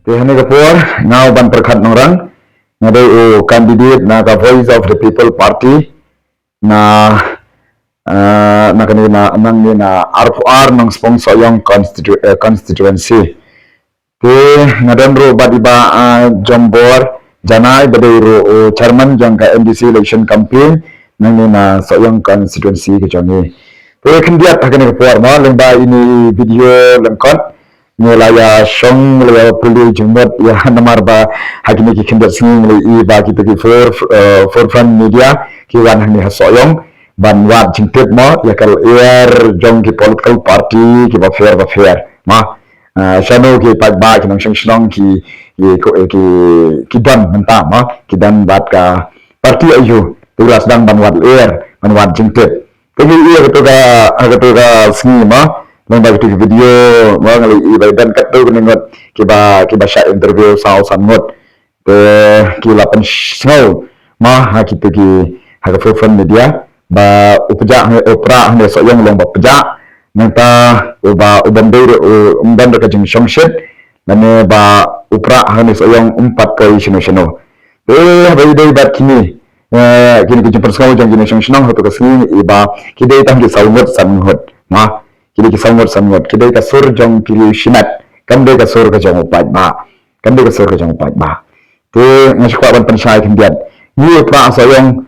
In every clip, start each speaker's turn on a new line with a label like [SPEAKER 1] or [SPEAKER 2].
[SPEAKER 1] Tehane kapur ngau ban perkhat norang ngade o candidate na ka Voice of the People Party na na kani na nang ni na RFR nang sponsor yang constituency te ngadan ro badiba jombor janai badai ro chairman jang ka MDC election campaign nang ni na so yang constituency ke jangi te khendiat hakane kapur ma lengba ini video lengkot nilaya song nilaya puli jumbat ya namar ba hakini ki khendiat sing i ba ki ki for media ki wan hani hasoyong ban wat jingtet mo ya kal air jong ki political party ki ba fair ma shano ki pat ba ki nang shang ki dan menta ma ki dan bat ka party ayu tulas dan ban wat air ban wat jingtet ki air to ga singi ma nang ba ki video ma ngali i ba dan kat to ningot ki ba sha interview sao sangot ki lapan snow ma ha ki ha for media ba upja opra hande so yang long ba pja nanta ba ubandere umdan ka jing shomshet nane ba upra hande so yang umpat ko shino ba idai bat kini kini ki persau jang kini shomshino hoto ka sini iba kidai tam ki saungot sangot ma kini ki saungot kidai ka sur jang kili shinat kam dai ka sur ka jang upat ba te ngashkwa ban panshai kindiat ni upra so yang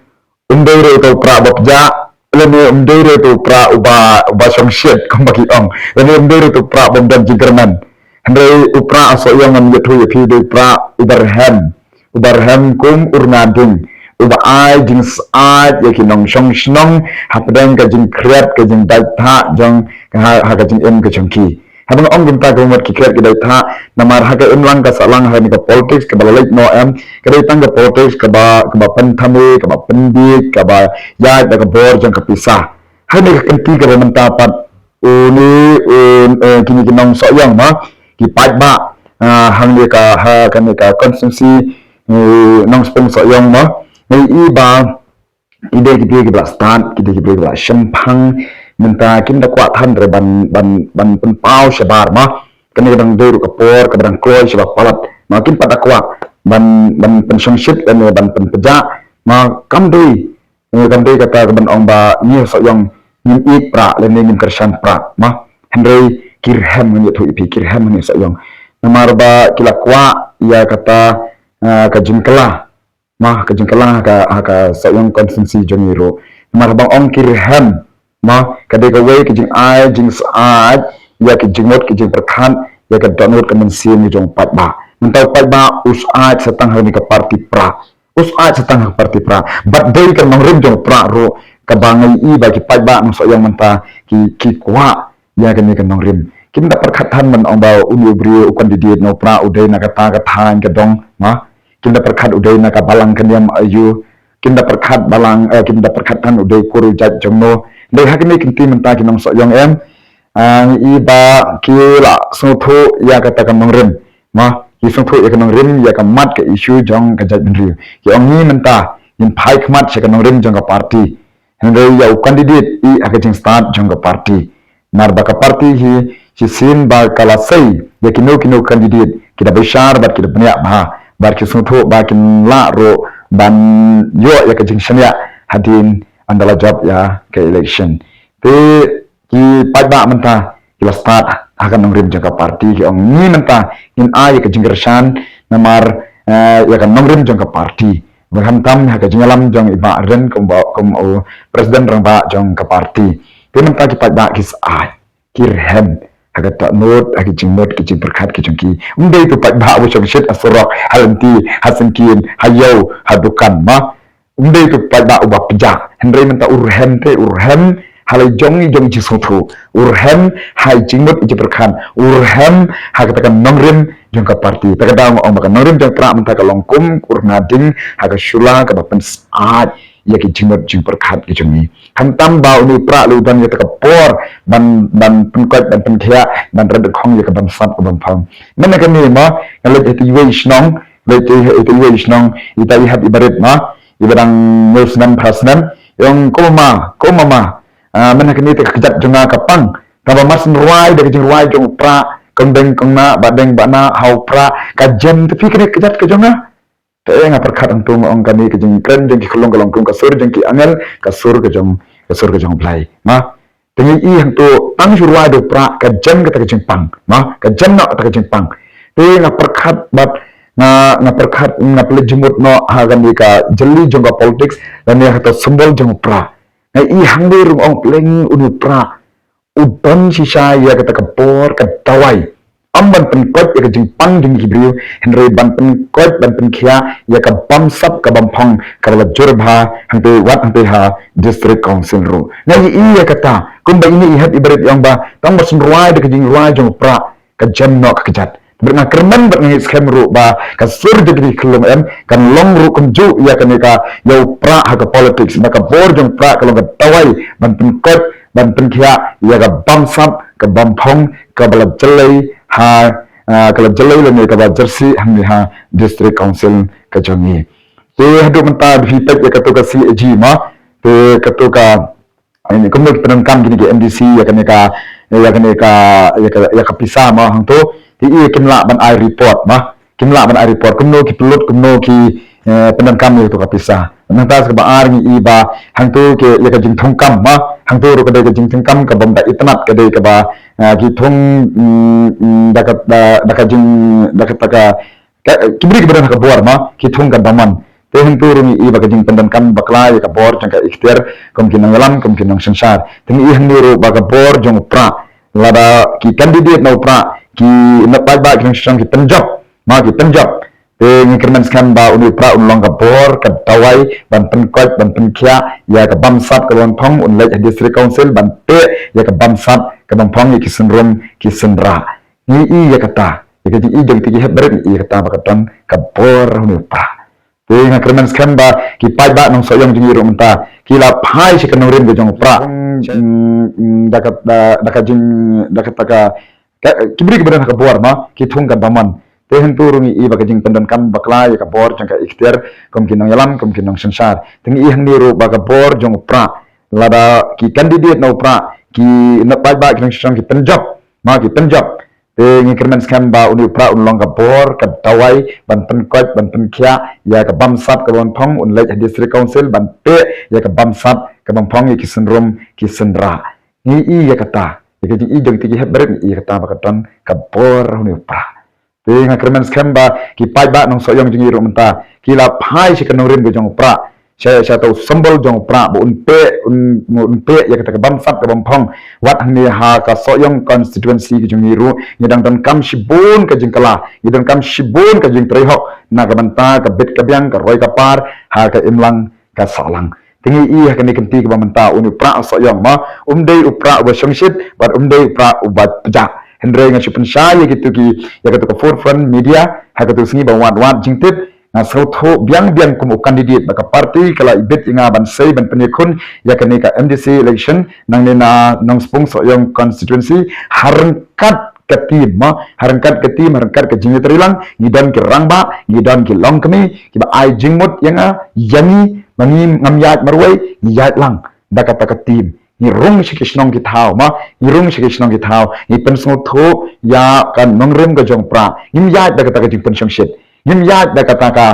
[SPEAKER 1] umdere to pra bapja lene umdere to pra uba shomshet kambaki ong lene umdere to pra bomdan jigerman hande upra aso yang yethu yepi de pra ubarham kum urnading uba ai jing saat yakinong shongshnong hapdang ka jing kreat ka jing daitha jong ha ka jing em ka chongki habang ong ginta ko mat ki kreat ki daitha namar ha ka lang ka salang ha ni ka politics ka balalik no em ka daitang ka politics ka ba penthame ka ba pendi ka ba ya ka bor jong ka pisah ha ni ka kenti ka mentapat uni kini kinong so yang ma ki pat ba hang ni ka ha kan ni ka constituency nong sponsor yang ma nei iba ide ki blastan ide ki bla shampang menta kin da kwat han re ban pen pau shabar ma kani kadang deru kapor kadang kroy shabak palat ma kin pada kwa ban pen shongshit dan ban pen peja ma kam dei kata ban ong ba ni so yang nim ik pra le nim kersan pra ma henry kirham ni thu ipi kirham ni so yang namar ba kila kwa ya kata ka jingkela ma ka jingkela ka so yang konsensi jongiro namar bang ong kirham ma kadai ka wei kijing ai jing saat ya kijing mot kijing perkhan ya ka download ka mensin ni jong pat ba mentau pat ba usat setang hari ka parti pra bat dei ka nong rim jong pra ro ka bangai i ba ki pat ba no so yang menta ki kwa ya ka ni ka nong rim kin da perkhatan man ong ba uni brio candidate no pra udai na ka ta ka than ka dong ma kin da perkhat udai na ka balang kan yam ayu kin da perkhat balang kin da perkhatan udai kuru jat jong no dei hakni kinti menta kinong so yang em iba kila sungthu ya kata kanong rim ma ki sungthu ya kanong rim ya kamat ke issue jong ka jat benri ki ong ni menta in phai kmat se kanong rim jong ka party hande ya candidate I akajing start jong ka party nar ba ka party hi sin ba kala sei ya kino candidate kita besar bat kita banyak ba ki sungthu ba kin la ro ban yo ya kajing shanya hadin andala job ya ke election te ki pajba menta ki start akan nongrim jangka party ki ong ni menta in ai ke jinggersan namar ya kan nongrim jangka party berhantam ha ke jingalam jang iba ren kum presiden rang ba jangka party te menta ki pajba ki ai kirhem aga ta not agi jingmot ki jing berkat ki jangki umdei tu pajba bu shit asurok halanti hasankin hayo hadukan ma umdei tu pada ubah pejak henry menta urhem halai jong ji sotu urhem hai jingmot ije berkan urhem ha katakan nongrim jong ka parti takada ong makan nongrim jong pra menta ka longkum urnading ha ka shula ka bapen saat ya ki jingmot jing berkat ki jongi hantam ba uni pra lu ban ya ka por ban penkot ban penkhia ban redek khong ya ka ban sat ban phang mena ka ni ma ngalet eti weishnong itai hat ibarat ma ibarang musnam prasnam yang koma mana kini tak kejat jonga kapang kaba mas ruai dari jing ruai jong pra kembeng kengna badeng bana hau pra kajem tapi kene kejat kejonga te nga perkat antung ong kami kejeng kren jeng ki kolong kolong kasur jeng ki angel kasur kejong play ma tengi i hang tu tang surwa do pra kajem kata kejeng pang ma kajem no kata kejeng pang te nga perkat bat nga perkat nga pele jemut no hagan ka jeli jong ka politics dan ya kata sembol jong pra nga i hang de rung ong pleng unu pra udon sisa ya kata kepor ketawai amban penkot ya kejeng pang jeng hibriu henry ban penkot ban penkia ya ka bamsap ka bampang karla jurba hangte wat hangte ha district council ru na iya kata kumba ini ihat ibarat yang ba tang masun ruai de kejeng ruai jeng pra ka jamno ka kejat berna kerman berna scam ru ba ka sur de kelum em kan long ru kumju ya kan ka yau pra ha ka politics maka bor jeng pra kalau ka tawai ban penkot ban penkia ya ka bamsap ka bampang ka bala jelai kalau jelai le ka ba jersey hamni ha district council ka jongi te hadu menta hitak ya katu ka CAG ma te katu ka ini kumno penangkam gini ke MDC ya ka pisa ma hang tu ti i kimla ban ai report ma kimla ban ai report kumno ki pelut kumno ki penangkam itu ka pisa nantas ka ba ar ni iba hang tu ke ya ka jing thongkam ma hang tu ro ka de ka jing thongkam ka bom da itnat ka de ka ba ki thong dakat jing dakat ka kibri ka buar ma ki thong ka daman te hang tu ro ni iba ka jing penangkam bakla ya ka bor jang ka ikhtiar kom kinang alam kom kinang sansar ting i hang ni ro ba ka bor jong pra lada ki candidate na pra ki na pa ba ki sang ki tanjab ma ki tanjab te ngikirman skan ba unu pra unlong ka bor ka tawai ban penkot ban penkia ya ka bamsap ka ban phang un lek district council ban te ya ka bamsap ka ban phang ki senrum ki senra ni i ya kata ya ka i jeng ti heb beret i kata ba ka ton ka bor unu pra te ngikirman skan ba ki pai ba nong soyong jing ro menta ki la pai si kanong rim jong pra dakat jing dakat ka kibri ka ka bor ma ki thung ka daman te henturung i baga jing pendan kam bakla ya ka bor jang ka ikhtiar kom kinong yalam kom kinong sansar ting i hang niru baga bor jong pra lada ki candidate no pra ki na pa ba kinong sang ki penjab ma ki penjab te ngikirman skam ba uni pra unlong ka bor ka tawai ban penkot ban penkia ya ka bamsap ka ban phang un lek district council ban te ya ka bamsap ka ban phang ki senrum ki senra ni i ya kata ya jing i jong ti heb beret i kata ba ka ton ka bor uni pra te ngakremen skam ba ki pai ba nong soyong jing iro menta ki la pai si kanong rim jong pra saya tahu sembol jong pra bu unpe ya kata ka bamsap ka bampang wat hang ni ha ka soyong constituency ki jong iro ngidang dan kam sibun ka jing kala ngidang kam sibun ka jing trihok na ka banta ka bit ka biang ka roi ka par ha ka imlang ka salang tingi i ka ni kenti ka bamenta unu pra soyong ma umdei upra ba songsit bat umdei upra ubat pejak Hendra nga chupan saya gitu ki ya kata forefront media ha kata singi ba wat jingtip nga sautho biang kum candidate baka party kala ibet inga ban sei ban penikun ya kani ka MDC election nang nina nang spung so yung constituency harangkat ke tim harangkat ke jingit rilang ngidan ki rangba ngidan ki long kami ki ba ai jingmut yang yangi mangi ngamyat marwai ngiyat lang dakata ka tim ni rung si kisnong kithaw ni pensong tho ya kan nongrem ga jong pra nim ya da kata jing pensong shit nim ya da kata ka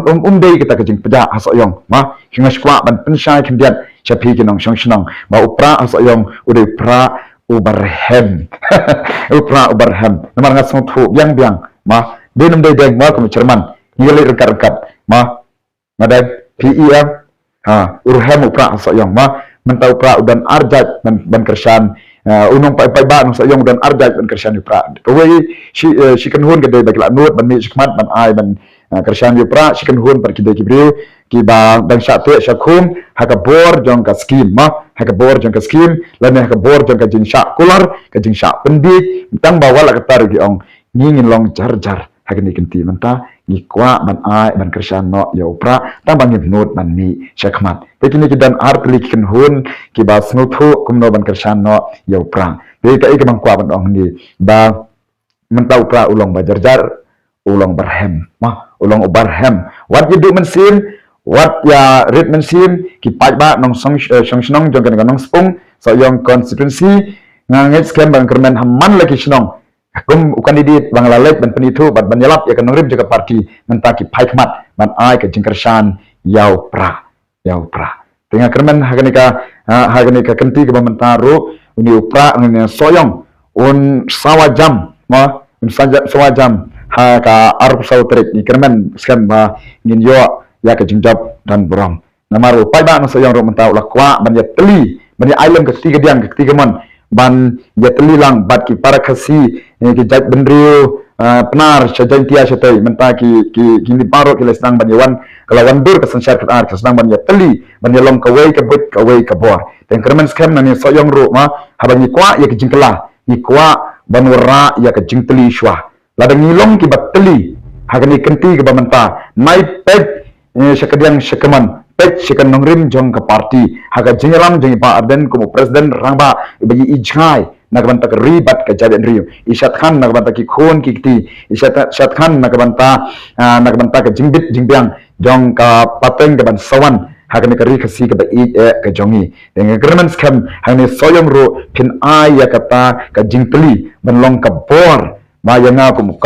[SPEAKER 1] umdei kita jing peda hasoyong ma hinga skwa ban pensai kimdiat chapi kinong shong ba upra hasoyong ude pra ubarhem upra ubarhem namar nga song tho biang ma denum dei deng ma kum cerman ngeli rekat ma madai PEM urhem upra hasoyong ma mentau pra udan arjat ban kersan unong pai ba nong sayong udan arjat ban kersan pra kawai si kan hun gede bagi nut ban mi sikmat ban ai ban kersan pra si kan hun per kide kibriu ki ba dan sate syakum haka bor jong ka skim lan haka bor jong ka jing syak kular ka jing syak pendi tang bawala katar gi ong ngingin long jar haka ni kenti menta ngikwa ban ai ban kersan no ya upra tang bangin nut ban mi syakmat kini kidan artli kin hun ki ba snuthu kumno ban kersan no ya upra de ka ik bangkwa ban ong ni ba mentau pra ulong ba jarjar ulong barhem ulong barhem wat you do mensin wat ya red mensin ki pai ba nong song jong kan nong spung so yong constituency nganget scam ban kermen hamman lagi snong Gum kandidat bang lalek ban penitu ban banyalap ya kan ngrib jaga parti mentaki pai khmat ban ai ke jingkersan yau pra tengah kerman haganika kenti ke mentaro uni upra ngene soyong un sawajam ma un sawajam ha ka arp sautrik ni kerman skam ba ngin yo ya ke jingjab dan borong namaru pai ba no soyong ro mentau lakwa ban ya teli ban ya island ke tiga diang ke tiga mon ban ya telilang bat ki para khasi ki jat bendrio penar sajantia satai mentaki ki paro ki lesnang ban yawan kalawan dur ke sensyar ke ar kesnang ban ya teli ban ya long kawai ke bet kawai ke bor dan kerman skam na ni soyong ro ma habang ni kwa ya ki jingkela ni kwa ban wara ya ke jingteli shwa ladang ni long ki bat teli hagani kenti ke bamenta nai pet syakadiang syakaman pet syakan nongrim jong ke parti haga jingram jong pa arden como presiden rangba bagi ijai nagbanta ke ribat ke jaden rio isyat khan nagbanta ki khon ki kti isyat khan nagbanta ke jingbit jingbiang jong ka pateng ke ban sawan haga ne kari khasi ke bai ke jongi dengan german skam hane soyong ro pin ai ya kata ke jingteli benlong ke bor ma yanga como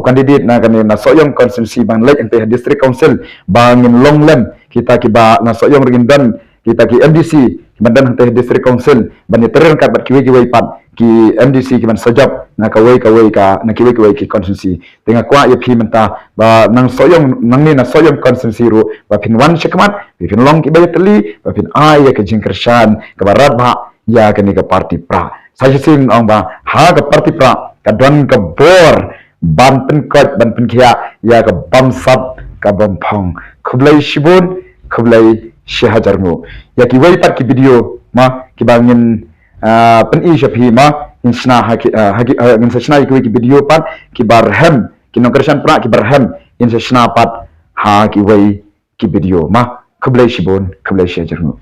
[SPEAKER 1] kandidat na kami na soyong konstitusi bang lek ente district council bangin longlem kita kiba na soyong rindan kita ki MDC kibandan ente district council ban terer kat bat kiwi pat ki MDC kiban sajab na kawai ka na kiwi ki konstitusi tengah kwa ya pi menta ba nang soyong nang ni na soyong konstitusi ru ba pin wan syakmat pin long ki bayat teli ba pin ai ya ke jingkershan ke barat ba ya ke ni ke parti pra sajisin ong ba ha ke parti pra kadon ke bor ban penkot ban penkia ya ke bamsap ke bampong kublai shibun kublai syahajarmu ya ki wei pat ki video ma ki bangin pen i shapi ma insna hagi min sashna ki video pat ki barham ki nongkersan pra ki barham in sashna pat ha ki wei ki video ma kublai shibun kublai syahajarmu